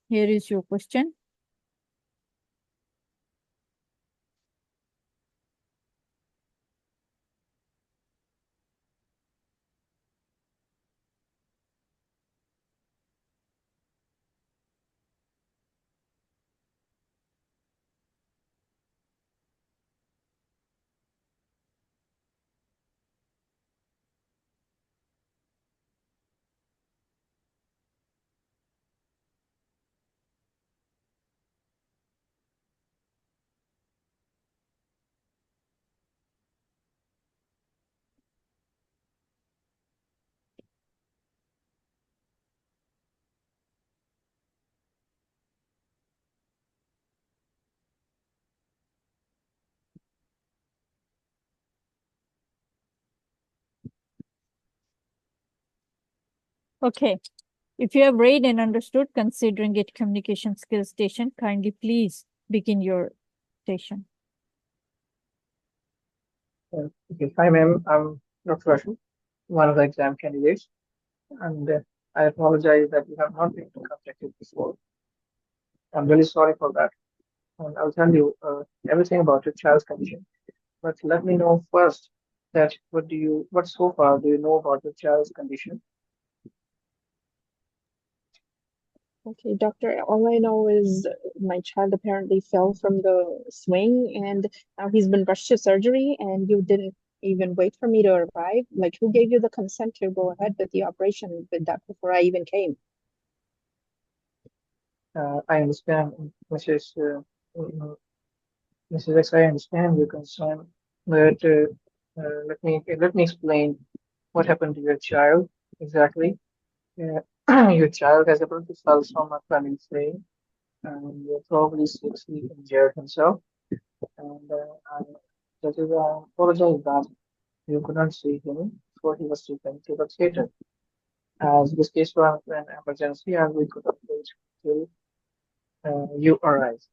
Here is your question. Okay. If you have read and understood, considering it communication skills station, kindly please begin your station. Okay. Hi, ma'am. I'm Dr. Ashok, one of the exam candidates, and I apologize that you have not been contacted before. I'm really sorry for that, and I'll tell you everything about your child's condition. But let me know first that what so far do you know about your child's condition? Okay, doctor, all I know is my child apparently fell from the swing and now he's been rushed to surgery and you didn't even wait for me to arrive. Like, who gave you the consent to go ahead with the operation with that before I even came? I understand, Mrs. X. I understand your concern, but let me explain what happened to your child exactly. Your child has apparently fell from a climbing frame and probably seriously injured himself. And I apologize that you could not see him before he was taken to the theater. As this case was an emergency, and we could not wait till you arrived.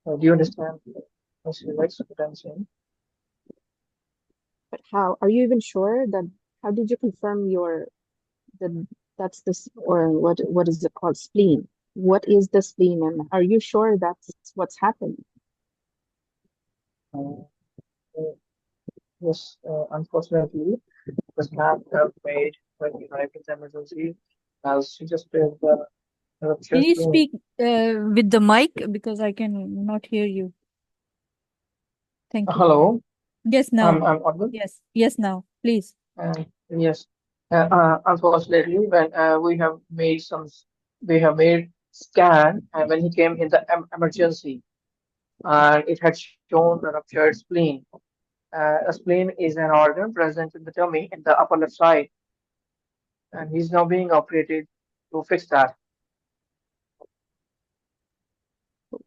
Do you understand, Mr. Rex, what I'm saying? But how are you even sure that how did you confirm that that's this or what is it called spleen? What is the spleen and are you sure that's what's happened? Uh, uh, yes, unfortunately, the staff have made when we arrived at the emergency, as she just did the Can you chest wound. speak with the mic because I can not hear you? Thank you. Hello, Yes, now. I'm audible. Yes, now, please. Yes, unfortunately, when we have made scan, and when he came in the emergency, and it had shown the ruptured spleen. A spleen is an organ present in the tummy in the upper left side, and he's now being operated to fix that.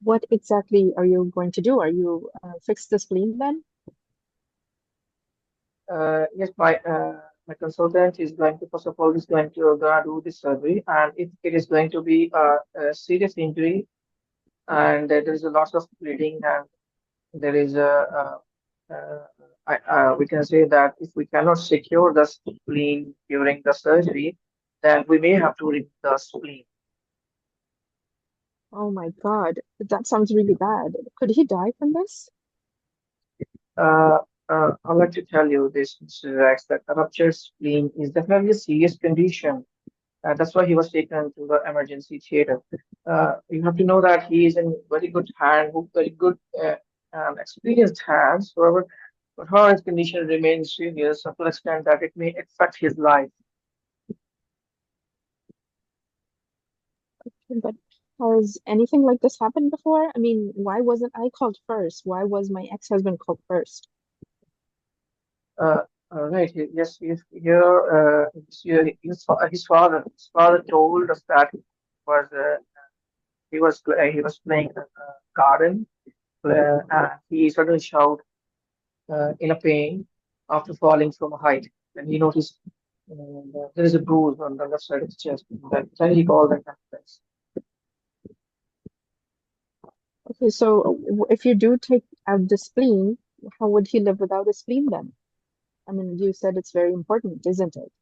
What exactly are you going to do? Are you fix the spleen then? Yes, my consultant is going to first of all is going to do the surgery, and if it is going to be a serious injury, and there is a lot of bleeding, and there is we can say that if we cannot secure the spleen during the surgery, then we may have to remove the spleen. Oh my God, that sounds really bad. Could he die from this? Uh, I'd like to tell you this, Mr. Rex, that a ruptured spleen is definitely a serious condition. That's why he was taken to the emergency theater. You have to know that he is in very good hand, very good experienced hands. However, but her health condition remains serious to the extent that it may affect his life. But has anything like this happened before? I mean, why wasn't I called first? Why was my ex-husband called first? Uh, right. Yes. His father told us that was he was playing in a garden, and he suddenly shouted in a pain after falling from a height. And he noticed there is a bruise on the left side of his chest. Then he called the ambulance. Okay, so if you do take out the spleen, how would he live without a spleen then? I mean, you said it's very important, isn't it?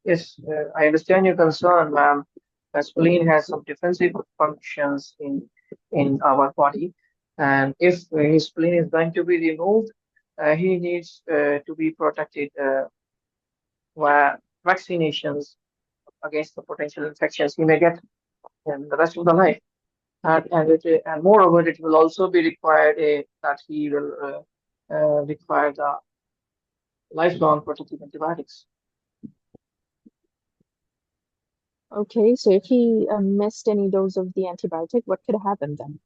Yes, I understand your concern, ma'am. Spleen has some defensive functions in our body, and if his spleen is going to be removed, he needs to be protected via vaccinations against the potential infections he may get in the rest of the life. And moreover, it will also be required that he will require the lifelong protective antibiotics. Okay, so if he missed any dose of the antibiotic, what could happen then?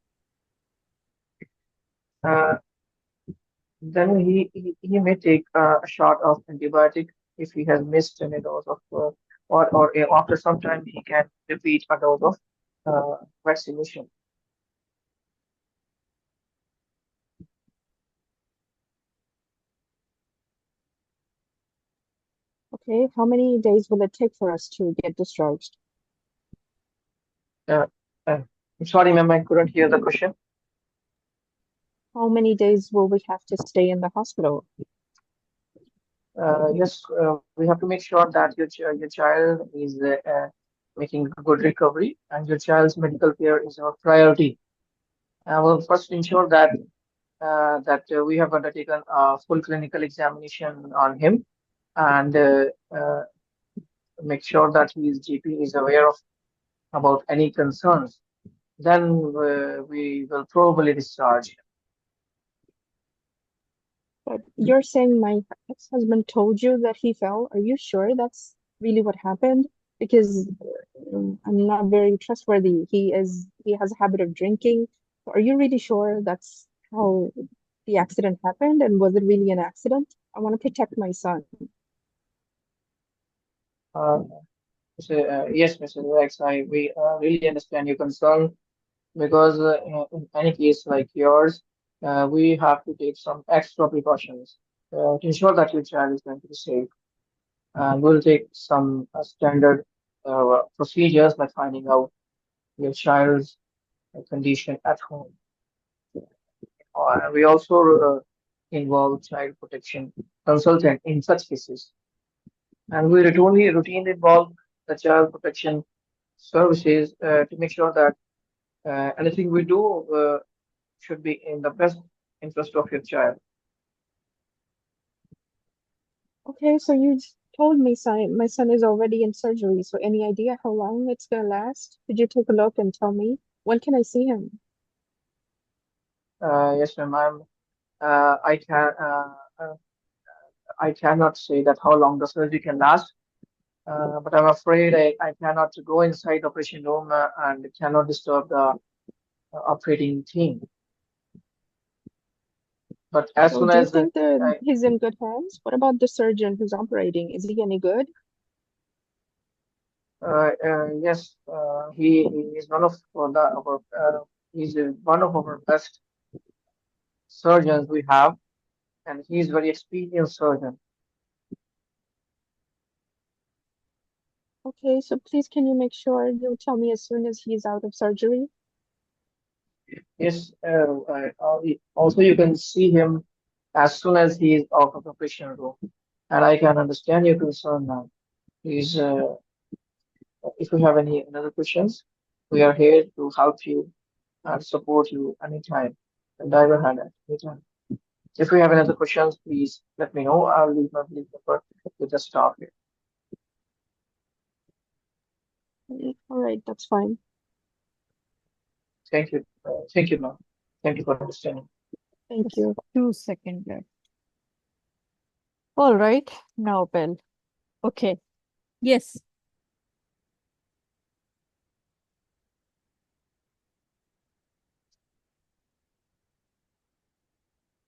Then he may take a shot of antibiotic if he has missed any dose of, or after some time he can repeat a dose of vaccination. Okay, how many days will it take for us to get discharged? I'm sorry, ma'am, I couldn't hear the question. How many days will we have to stay in the hospital? Yes, we have to make sure that your child is making a good recovery, and your child's medical care is our priority. We'll first ensure that we have undertaken a full clinical examination on him, and make sure that his GP is aware of about any concerns. Then we will probably discharge him. But you're saying my ex-husband told you that he fell. Are you sure that's really what happened? Because I'm not very trustworthy. He has a habit of drinking. Are you really sure that's how the accident happened? And was it really an accident? I want to protect my son. Yes, Mr. Rex, we really understand your concern, because in any case like yours, we have to take some extra precautions to ensure that your child is going to be safe. And we'll take some standard procedures like finding out your child's condition at home. We also involve child protection consultant in such cases, and we routinely involve the child protection services to make sure that anything we do should be in the best interest of your child. Okay, so you told me my son is already in surgery. So any idea how long it's gonna last? Could you take a look and tell me when can I see him? Yes, ma'am. I cannot say that how long the surgery can last, but I'm afraid I cannot go inside the operation room and cannot disturb the operating team. But as So soon do you as think that he's in good hands? What about the surgeon who's operating? Is he any good? yes, he is one of he's one of our best surgeons we have, and he's very experienced surgeon. Okay, so please can you make sure you tell me as soon as he's out of surgery? Yes, also you can see him as soon as he is out of the operation room, and I can understand your concern now. He's if you have any other questions, we are here to help you and support you anytime, and I will hand it anytime. If you have any other questions, please let me know. I'll leave my link number with the staff here. All right, that's fine. Thank you, ma'am. Thank you for understanding. Thank Just you. 2 seconds left. All right, now Bill. Okay. Yes.